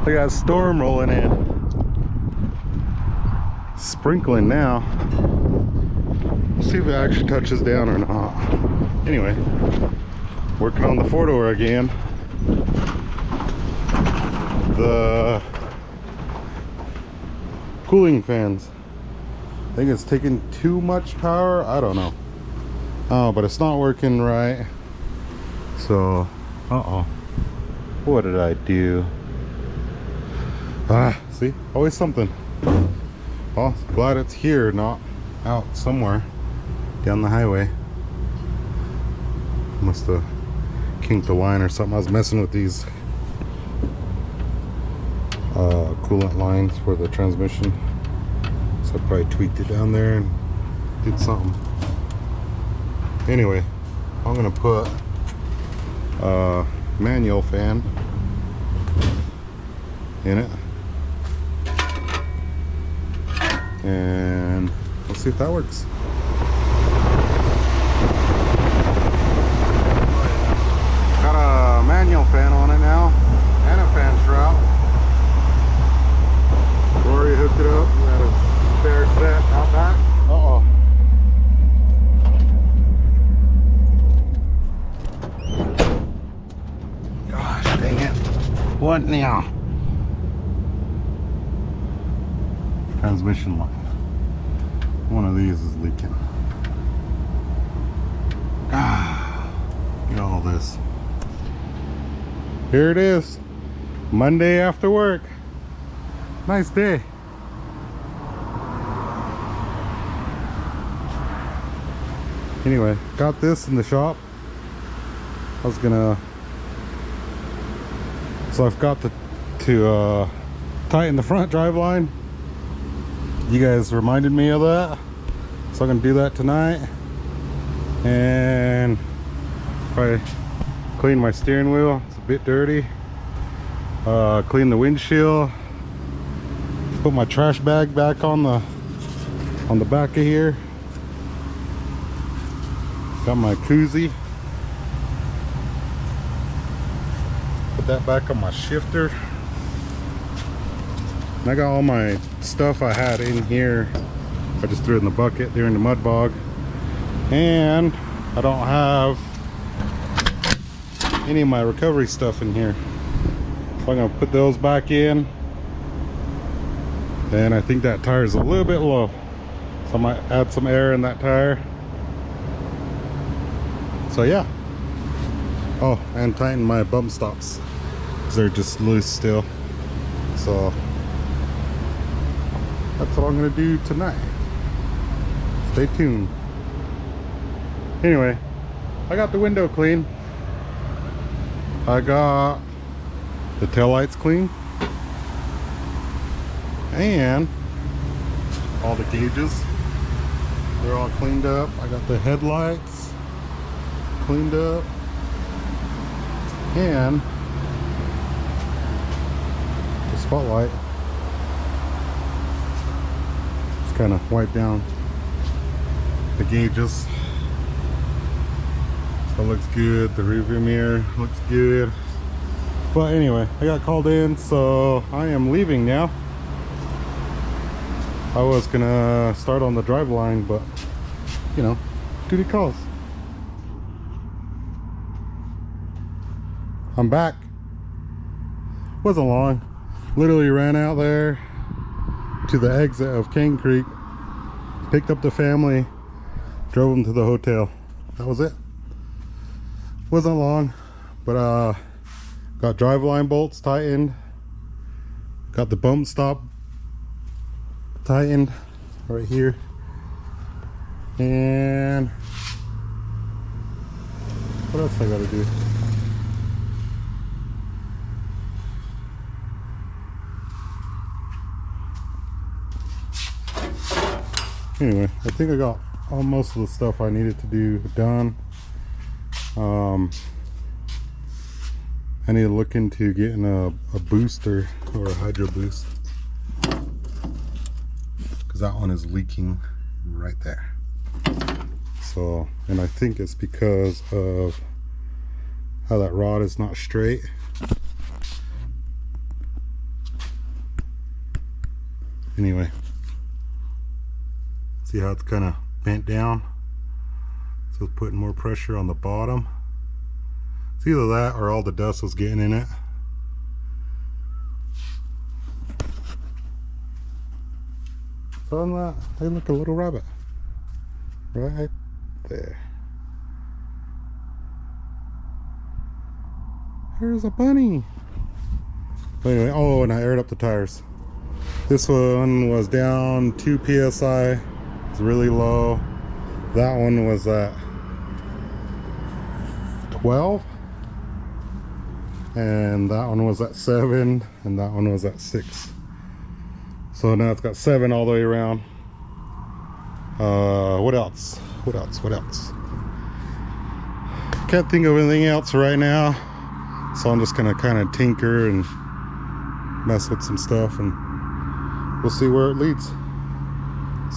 Look at that storm rolling in. Sprinkling now. We'll see if it actually touches down or not. Anyway, working on the four-door again. The cooling fans, I think it's taking too much power. I don't know. Oh, but it's not working right. So, what did I do? See, always something. Well, glad it's here, not out somewhere down the highway. Must have kinked the line or something. I was messing with these coolant lines for the transmission, so I probably tweaked it down there and did something. Anyway, I'm gonna put a manual fan in it, and we'll see if that works. Got a manual fan on it now and a fan shroud. Rory hooked it up. We had a spare set out back. Gosh dang it. What now? Transmission line. One of these is leaking. Get all this. Here it is. Monday after work. Nice day. Anyway, got this in the shop. I was gonna, so I've got to tighten the front drive line. You guys reminded me of that, so I'm gonna do that tonight, and probably clean my steering wheel. It's a bit dirty. Clean the windshield. Put my trash bag back on the back of here. Got my koozie. Put that back on my shifter. And I got all my stuff I had in here. I just threw it in the bucket during the mud bog. And I don't have any of my recovery stuff in here. So I'm gonna put those back in. And I think that tire is a little bit low, so I might add some air in that tire. So yeah. Oh, and tighten my bump stops because they're just loose still. So that's what I'm gonna do tonight. Stay tuned. Anyway, I got the window clean. I got the taillights clean. And all the gauges, they're all cleaned up. I got the headlights cleaned up, and the spotlight just kind of wiped down the gauges. So it looks good. The rearview mirror looks good. But anyway, I got called in, so I am leaving now. I was gonna start on the drive line, but you know, duty calls. I'm back. Wasn't long. Literally ran out there to the exit of Cane Creek, picked up the family, drove them to the hotel. That was it. Wasn't long, but got drive line bolts tightened, got the bump stop tightened right here, and what else I gotta do? Anyway, I think I got most of the stuff I needed to do done. I need to look into getting a booster or a hydro boost, because that one is leaking right there. So, and I think it's because of how that rod is not straight. Anyway, see how it's kind of bent down? So it's putting more pressure on the bottom. It's either that or all the dust was getting in it. So on that, hey, look, a little rabbit right there. There's a bunny. But anyway, oh, and I aired up the tires. This one was down 2 psi. It's really low. That one was at 12. And that one was at 7. And that one was at 6. So now it's got 7 all the way around. What else? What else? What else? Can't think of anything else right now. So I'm just gonna kind of tinker and mess with some stuff, and we'll see where it leads.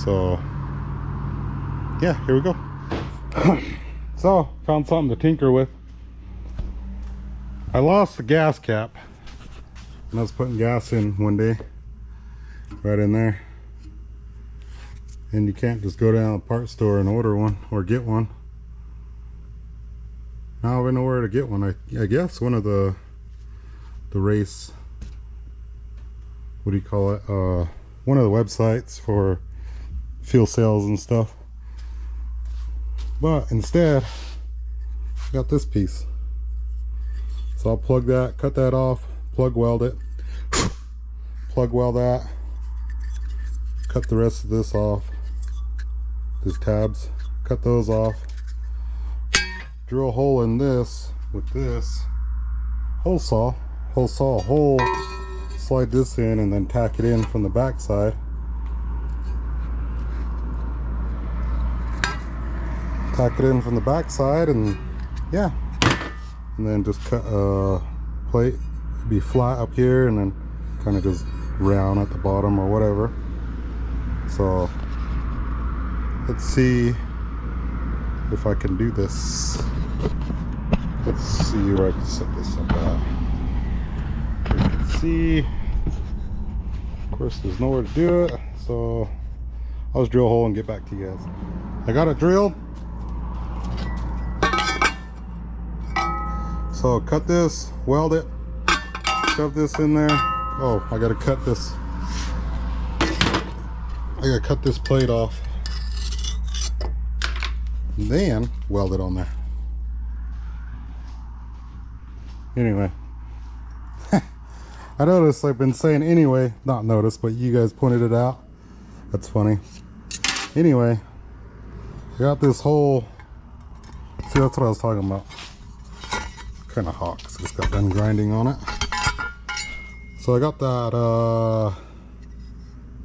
So yeah, here we go. So found something to tinker with. I lost the gas cap, and I was putting gas in one day, right in there. And you can't just go down to the parts store and order one or get one. I don't even know where to get one. I guess one of the race, what do you call it? One of the websites for fuel sales and stuff. But instead, I got this piece. So I'll plug that, cut that off, plug weld it, plug weld that, cut the rest of this off. These tabs, cut those off. Drill a hole in this with this hole saw, slide this in and then tack it in from the back side. Tack it in from the back side, and yeah, and then just cut a plate, be flat up here and then kind of just round at the bottom or whatever. So let's see if I can do this. Let's see where I can set this up at. You can see, of course there's nowhere to do it, so I'll just drill a hole and get back to you guys. I got it drilled. So cut this, weld it, shove this in there. Oh, I gotta cut this. I gotta cut this plate off. And then weld it on there. Anyway, I noticed I've been saying anyway, not noticed, but you guys pointed it out. That's funny. Anyway, I got this whole, see, that's what I was talking about. Kind of hot because it's got done grinding on it. So I got that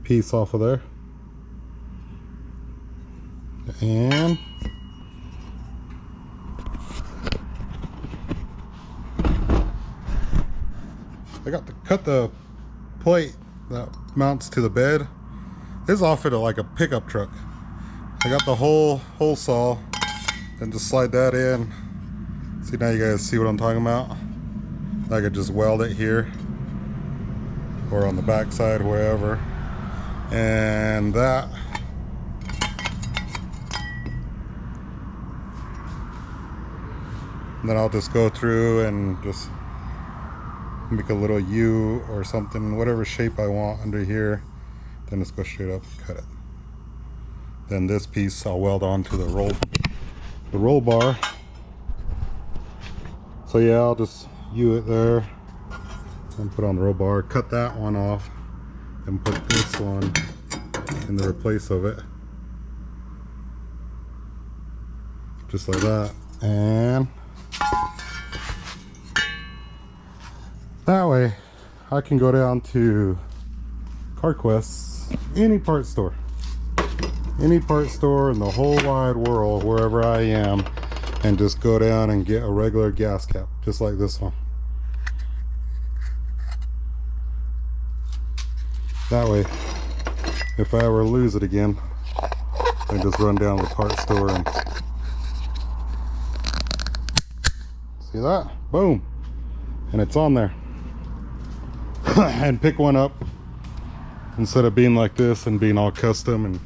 piece off of there. And I got to cut the plate that mounts to the bed. This is off it like a pickup truck. I got the hole saw and just slide that in. See, now you guys see what I'm talking about. I could just weld it here or on the back side, wherever. And that then I'll just go through and just make a little U or something, whatever shape I want under here. Then just go straight up and cut it. Then this piece I'll weld onto the roll bar. So yeah, I'll just U it there and put on the roll bar, cut that one off and put this one in the place of it. Just like that. And that way I can go down to CarQuest, any part store in the whole wide world, wherever I am, and just go down and get a regular gas cap, just like this one. That way, if I ever lose it again, I just run down to the part store and see that? Boom! And it's on there. And pick one up instead of being like this and being all custom, and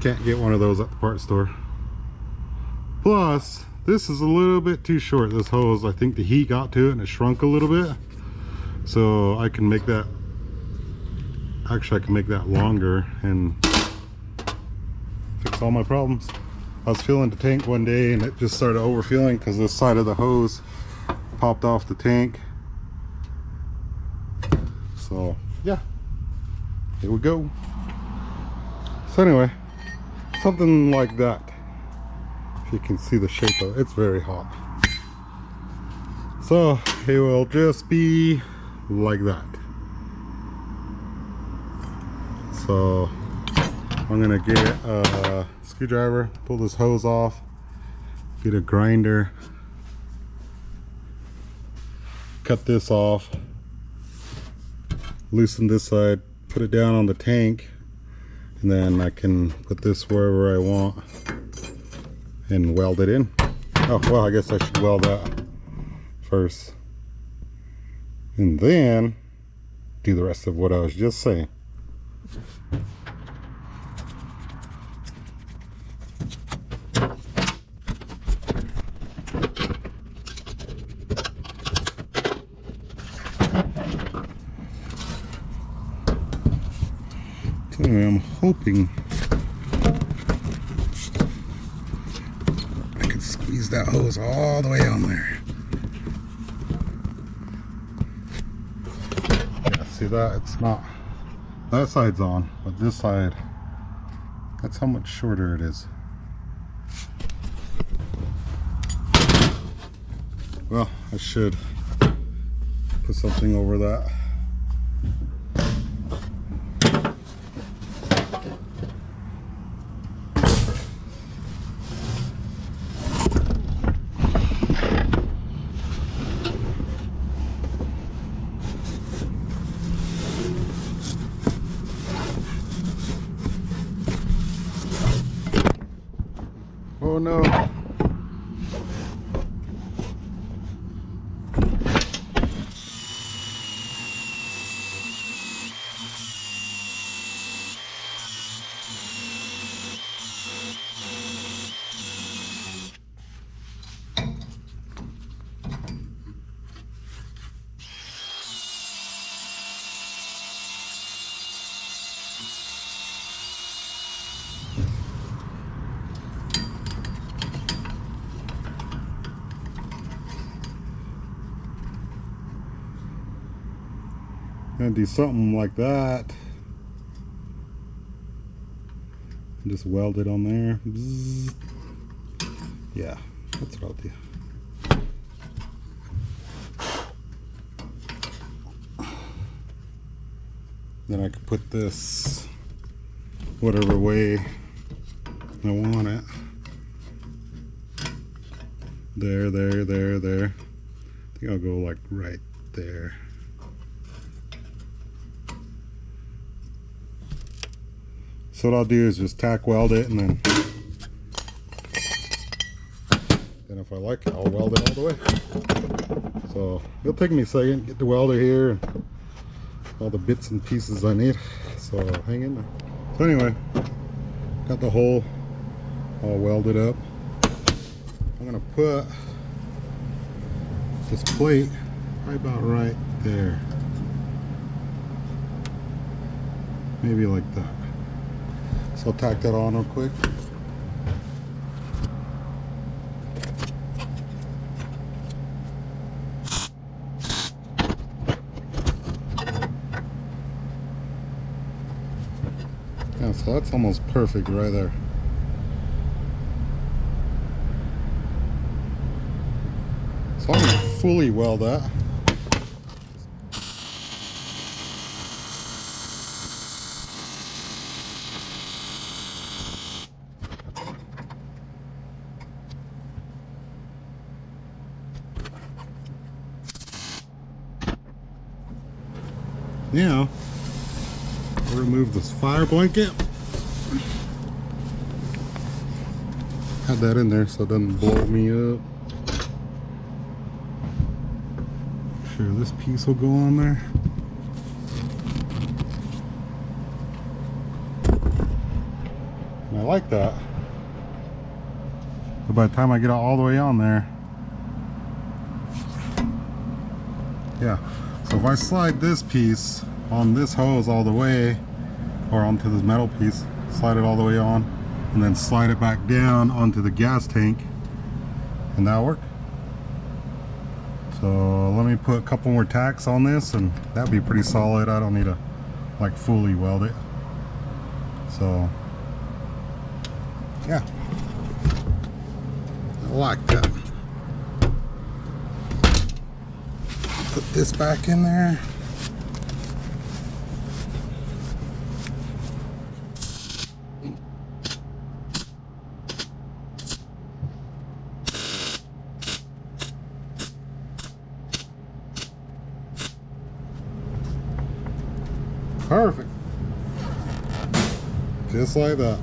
can't get one of those at the parts store. Plus, this is a little bit too short, this hose. I think the heat got to it and it shrunk a little bit. So I can make that, actually I can make that longer and fix all my problems. I was filling the tank one day and it just started overfilling because this side of the hose popped off the tank. So yeah, here we go. So anyway, something like that. If you can see the shape of it, it's very hot. So it will just be like that. So I'm gonna get a screwdriver, pull this hose off, get a grinder, cut this off, loosen this side, put it down on the tank, and then I can put this wherever I want and weld it in. Oh well, I guess I should weld that first and then do the rest of what I was just saying. So I'm hoping I can squeeze that hose all the way on there. See that? It's not, that side's on, but this side, that's how much shorter it is. Well, I should put something over that. Oh no. Gonna do something like that. Just weld it on there. Bzzz. Yeah, that's what I'll do. Then I can put this whatever way I want it. There, there, there, there. I think I'll go like right there. So what I'll do is just tack weld it, and then if I like it, I'll weld it all the way. So it'll take me a second, get the welder here and all the bits and pieces I need. So hang in there. So anyway, got the hole all welded up. I'm gonna put this plate right about right there. Maybe like that. So I'll tack that on real quick. Yeah, so that's almost perfect right there. So I'm gonna fully weld that. Now, I'll remove this fire blanket. Had that in there so it doesn't blow me up. Sure, this piece will go on there. And I like that. But by the time I get it all the way on there, yeah. So if I slide this piece on this hose all the way, or onto this metal piece, slide it all the way on, and then slide it back down onto the gas tank, and that'll work. So let me put a couple more tacks on this, and that'd be pretty solid. I don't need to like fully weld it. So yeah, I like that. Put this back in there. Perfect. Just like that.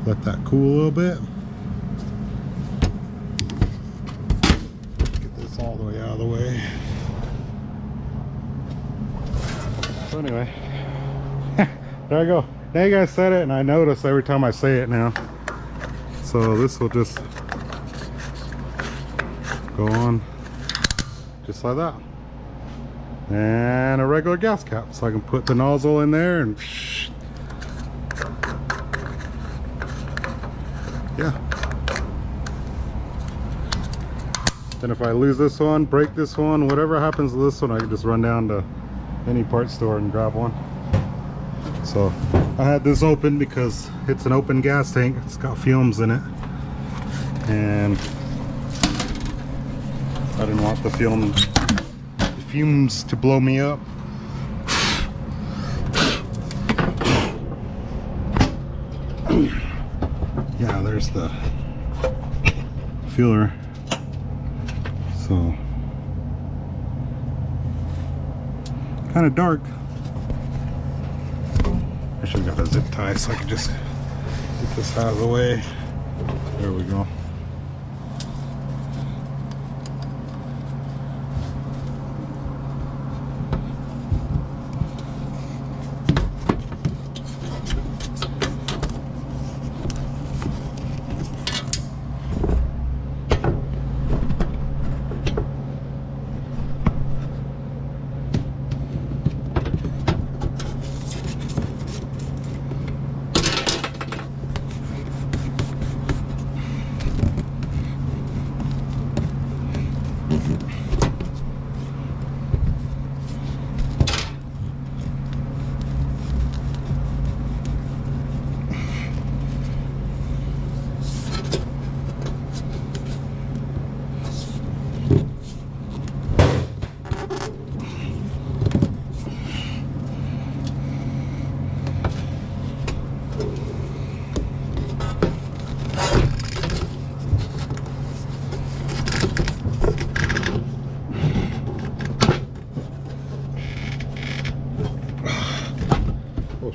Let that cool a little bit. Get this all the way out of the way. So anyway, there I go. Now you guys said it, and I notice every time I say it now. So this will just go on just like that, and a regular gas cap, so I can put the nozzle in there and yeah. Then if I lose this one, break this one, whatever happens to this one, I can just run down to any parts store and grab one. So I had this open because it's an open gas tank. It's got fumes in it, and I didn't want the fumes to blow me up. Yeah, there's the feeler. So kind of dark. I should have got a zip tie so I could just get this out of the way. There we go.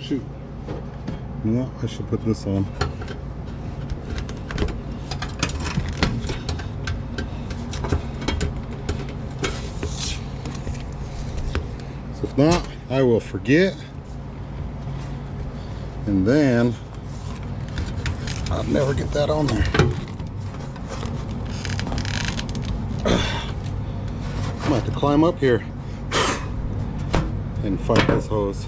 Shoot. You know what? I should put this on. So if not, I will forget. And then I'll never get that on there. I'm gonna have to climb up here and fight this hose.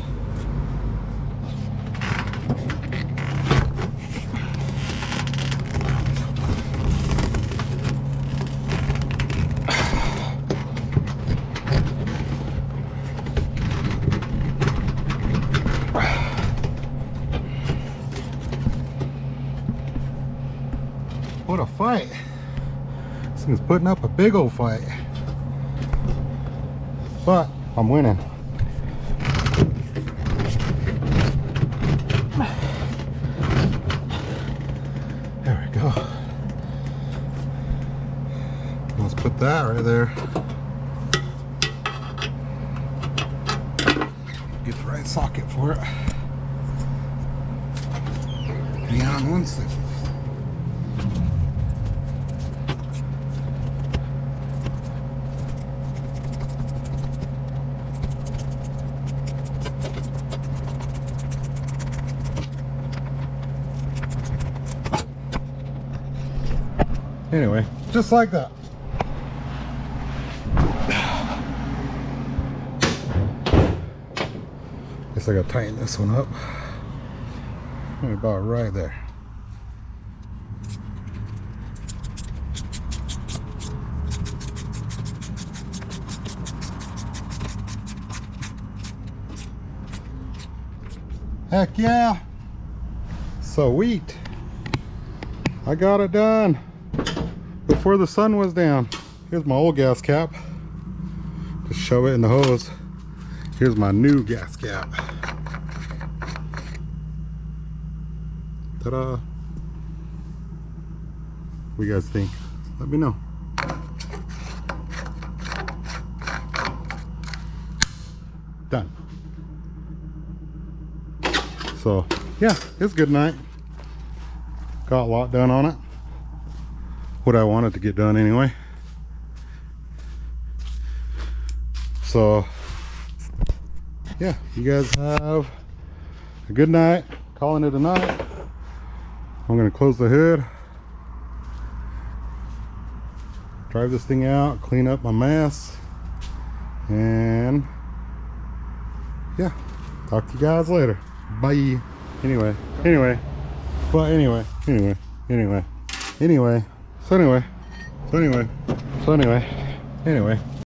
What a fight. This thing's putting up a big old fight. But I'm winning. There we go. Let's put that right there. Get the right socket for it. Hang on one second. Anyway, just like that. Guess I gotta tighten this one up. About right there. Heck yeah! Sweet! I got it done before the sun was down. Here's my old gas cap. Just shove it in the hose. Here's my new gas cap. Ta-da! What do you guys think? Let me know. Done. So yeah, it's a good night. Got a lot done on it. What I wanted to get done anyway. So yeah, you guys have a good night. Calling it a night. I'm gonna close the hood, drive this thing out, clean up my mess, and yeah, talk to you guys later. Bye. Anyway.